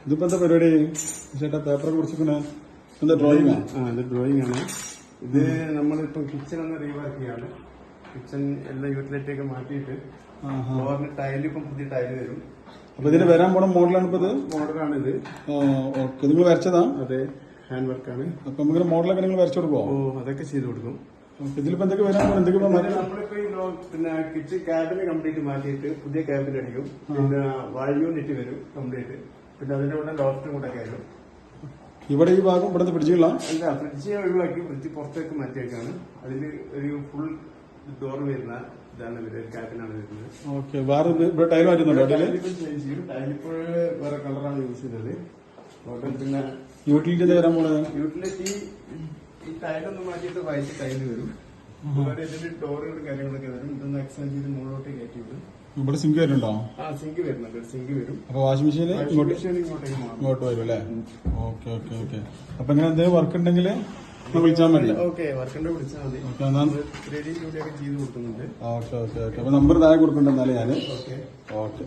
ഇതിപ്പോ എന്താ പരിപാടി ചേട്ടാ? പേപ്പറൊക്കെ കുറിച്ചിരിക്കണേ എന്താ? ഡ്രോയിങ്? ഇത് ഡ്രോയിങ് ആണ്. ഇത് നമ്മളിപ്പോ കിച്ചൺ ഒന്ന് റീവർക്ക് ചെയ്യാണ്. കിച്ചൺ എല്ലാ യൂട്ടിലിറ്റി ഒക്കെ മാറ്റിയിട്ട് ഫ്ലോറിന് ടൈല്, ഇപ്പം പുതിയ ടൈല് വരും. അപ്പൊ ഇതിന് വരാൻ പോണ മോഡലാണ് ഇപ്പൊ ഇത്? മോഡലാണ് ഇത്. ഓക്കെ, നിങ്ങൾ വരച്ചതാ? അതെ, ഹാൻഡ് വർക്കാണ്. അപ്പൊ നമുക്ക് മോഡലൊക്കെ നിങ്ങൾ വരച്ചു കൊടുക്കുമോ? അതൊക്കെ ചെയ്ത് കൊടുക്കും. ഇതിലിപ്പോ എന്തൊക്കെ വരാൻ പോകണം? എന്തൊക്കെ നമ്മളിപ്പോ പിന്നെ കിച്ചൺ ക്യാബിന് കംപ്ലീറ്റ് മാറ്റിയിട്ട് പുതിയ ക്യാബിൻ അടിക്കും. പിന്നെ വാൾ യൂണിറ്റ് വരും കംപ്ലീറ്റ്. പിന്നെ അതിന്റെ കൂടെ ലോഫ്റ്റും കൂടെ കയറും. ഇവിടെ ഈ ഭാഗം ഇവിടെ പിടിച്ചില്ല? അല്ല, ഫ്രിഡ്ജ് ഒഴിവാക്കി ഫ്രിഡ്ജ് പുറത്തേക്ക് മാറ്റിയേക്കാണ്. അതിൽ ഒരു ഫുൾ ഡോർ വരുന്ന ഇതാണ് ക്യാബിനാണ് വരുന്നത്. ഓക്കെ, വേറെ ഇവിടെ ടൈൽ മാറ്റുന്നുണ്ടോ? ടൈലിപ്പോൾ വേറെ കളറാണ് യൂസ് ചെയ്തത്. പിന്നെ യൂട്ടിലിറ്റി വരാൻ പോണത്? യൂട്ടിലിറ്റി ഈ ടൈലൊന്ന് മാറ്റിയിട്ട് വൈറ്റ് ടൈല് വരും. ഇതിന്റെ ഡോറുകളും കാര്യങ്ങളൊക്കെ വരും. ഇതൊന്ന് എക്സ്റ്റെൻഡ് ചെയ്ത് മുകളിലോട്ട് കയറ്റി വിടും. ഇവിടെ സിങ്ക് വരുന്നുണ്ടോ? സിങ്ക് വരുന്നുണ്ട്. സിങ്ക് വരും. അപ്പൊ വാഷിംഗ് മെഷീൻ ഇങ്ങോട്ട് വരും അല്ലേ? Okay okay okay. അപ്പൊ ഇങ്ങനെ എന്തെങ്കിലും വർക്ക് ഉണ്ടെങ്കിൽ വിളിച്ചാൽ മതി. ഓക്കെ, വർക്കിന്റെ വിളിച്ചാൽ മതി. 3D ജോലിയൊക്കെ ചെയ്ത് കൊടുക്കുന്നുണ്ട്. Okay okay okay. അപ്പൊ നമ്പർ താഴെ കൊടുക്കണ്ടെന്നാലേ ഞാന്. Okay okay.